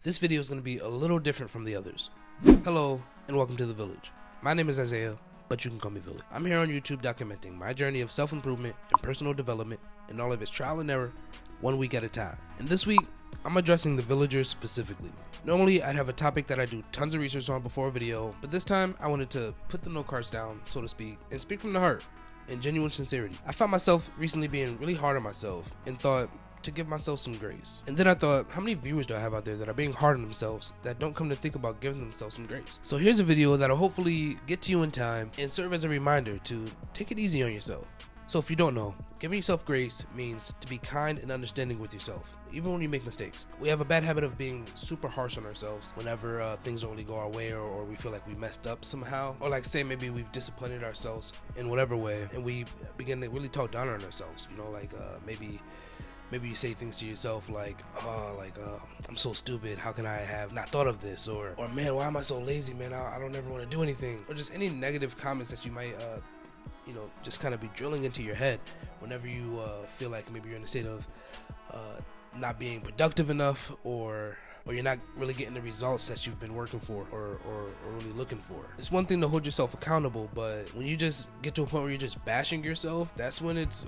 This video is going to be a little different from the others. Hello and welcome to The Village. My name is Isaiah, but you can call me Village. I'm here on YouTube documenting my journey of self-improvement and personal development and all of its trial and error, 1 week at a time. And this week, I'm addressing the villagers specifically. Normally, I'd have a topic that I do tons of research on before a video, but this time I wanted to put the note cards down, so to speak, and speak from the heart in genuine sincerity. I found myself recently being really hard on myself and thought to give myself some grace. And then I thought, how many viewers do I have out there that are being hard on themselves that don't come to think about giving themselves some grace? So here's a video that'll hopefully get to you in time and serve as a reminder to take it easy on yourself. So if you don't know, giving yourself grace means to be kind and understanding with yourself, even when you make mistakes. We have a bad habit of being super harsh on ourselves whenever things don't really go our way, or we feel like we messed up somehow, or like say maybe we've disappointed ourselves in whatever way, and we begin to really talk down on ourselves, like maybe you say things to yourself like, I'm so stupid, how can I have not thought of this? Or man, why am I so lazy, man? I don't ever want to do anything. Or just any negative comments that you might, just kind of be drilling into your head whenever you feel like maybe you're in a state of not being productive enough, or you're not really getting the results that you've been working for or really looking for. It's one thing to hold yourself accountable, but when you just get to a point where you're just bashing yourself, that's when it's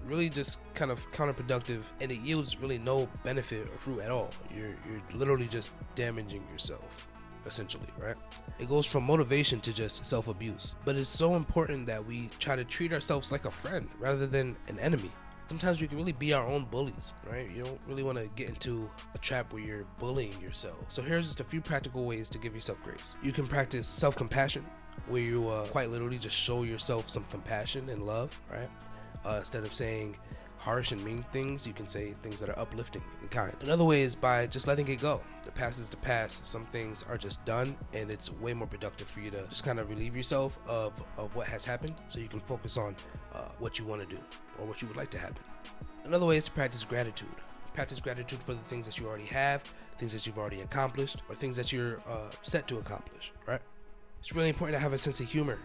really just kind of counterproductive, and it yields really no benefit or fruit at all. You're literally just damaging yourself, essentially, right? It goes from motivation to just self-abuse. But it's so important that we try to treat ourselves like a friend rather than an enemy. Sometimes we can really be our own bullies, right? You don't really want to get into a trap where you're bullying yourself. So here's just a few practical ways to give yourself grace. You can practice self-compassion, where you quite literally just show yourself some compassion and love, right? Instead of saying harsh and mean things, you can say things that are uplifting and kind. Another way is by just letting it go. The past is the past. Some things are just done, and it's way more productive for you to just kind of relieve yourself of what has happened, so you can focus on what you want to do or what you would like to happen. Another way is to practice gratitude. Practice gratitude for the things that you already have, things that you've already accomplished, or things that you're set to accomplish, right? It's really important to have a sense of humor.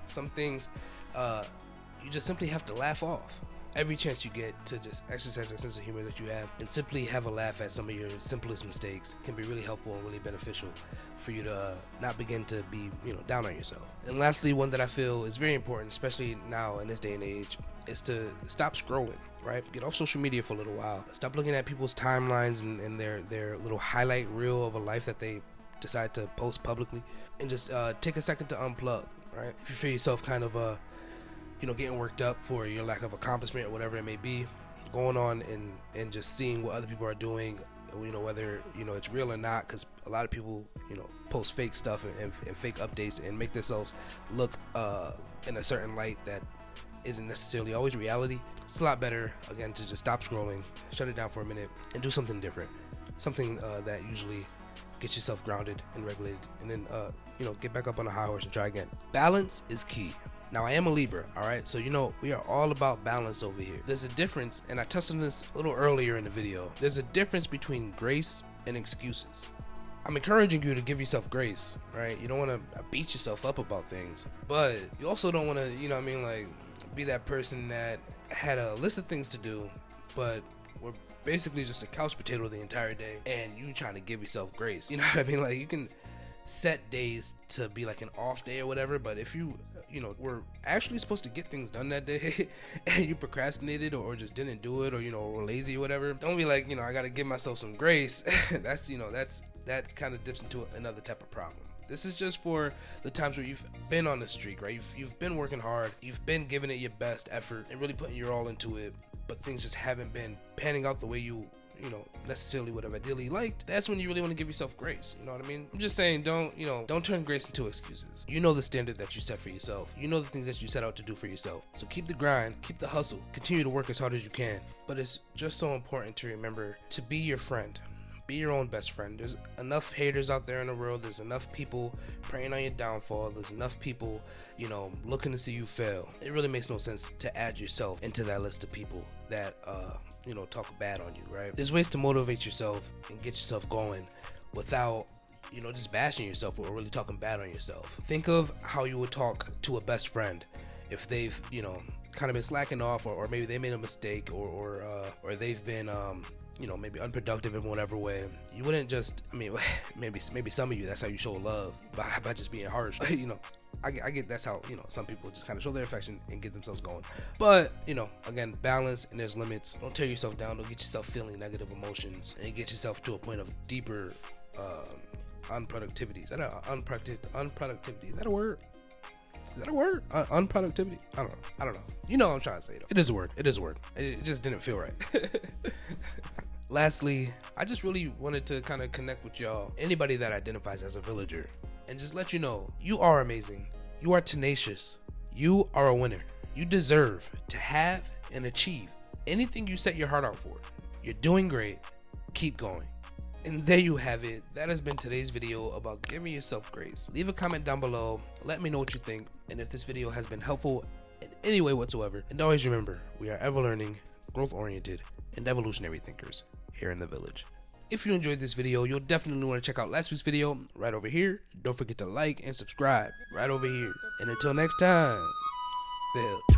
Some things you just simply have to laugh off. Every chance you get to just exercise that sense of humor that you have and simply have a laugh at some of your simplest mistakes can be really helpful and really beneficial for you to not begin to be, down on yourself. And lastly, one that I feel is very important, especially now in this day and age, is to stop scrolling, right? Get off social media for a little while. Stop looking at people's timelines and their little highlight reel of a life that they decide to post publicly, and just take a second to unplug, right? If you feel yourself kind of getting worked up for your lack of accomplishment or whatever it may be, going on and just seeing what other people are doing, whether it's real or not, because a lot of people post fake stuff and fake updates and make themselves look in a certain light that isn't necessarily always reality. It's a lot better, again, to just stop scrolling, shut it down for a minute, and do something different, something that usually gets yourself grounded and regulated, and then get back up on a high horse and try again. Balance is key. Now, I am a Libra, all right? So, we are all about balance over here. There's a difference, and I touched on this a little earlier in the video. There's a difference between grace and excuses. I'm encouraging you to give yourself grace, right? You don't want to beat yourself up about things, but you also don't want to, be that person that had a list of things to do, but we're basically just a couch potato the entire day, and you trying to give yourself grace. You know what I mean? Like, you can set days to be like an off day or whatever, but if you were actually supposed to get things done that day and you procrastinated or just didn't do it, or were lazy or whatever, don't be like, I gotta give myself some grace. that kind of dips into another type of problem. This is just for the times where you've been on the streak, right? You've been working hard, you've been giving it your best effort and really putting your all into it, but things just haven't been panning out the way you necessarily would have ideally liked. That's when you really want to give yourself grace. You know what I mean? I'm just saying, don't turn grace into excuses. You know the standard that you set for yourself. You know the things that you set out to do for yourself. So keep the grind, keep the hustle, continue to work as hard as you can. But it's just so important to remember to be your friend. Be your own best friend. There's enough haters out there in the world. There's enough people preying on your downfall. There's enough people, looking to see you fail. It really makes no sense to add yourself into that list of people that, talk bad on you, right? There's ways to motivate yourself and get yourself going without, just bashing yourself or really talking bad on yourself. Think of how you would talk to a best friend if they've, kind of been slacking off, or maybe they made a mistake, or they've been, you know, maybe unproductive in whatever way, you wouldn't just, I mean, maybe some of you, that's how you show love, by just being harsh. You know, I get that's how, you know, some people just kind of show their affection and get themselves going. But, you know, again, balance and there's limits. Don't tear yourself down. Don't get yourself feeling negative emotions and get yourself to a point of deeper unproductivity. Is that unproductivity? Is that a word? Is that a word? Unproductivity? I don't know. You know what I'm trying to say, though. It is a word. It just didn't feel right. Lastly, I just really wanted to kind of connect with y'all, anybody that identifies as a villager, and just let you know, you are amazing. You are tenacious. You are a winner. You deserve to have and achieve anything you set your heart out for. You're doing great. Keep going. And there you have it. That has been today's video about giving yourself grace. Leave a comment down below. Let me know what you think and if this video has been helpful in any way whatsoever. And always remember, we are ever learning, growth oriented, and evolutionary thinkers here in the village. If you enjoyed this video, you'll definitely want to check out last week's video right over here. Don't forget to like and subscribe right over here. And until next time, Phil.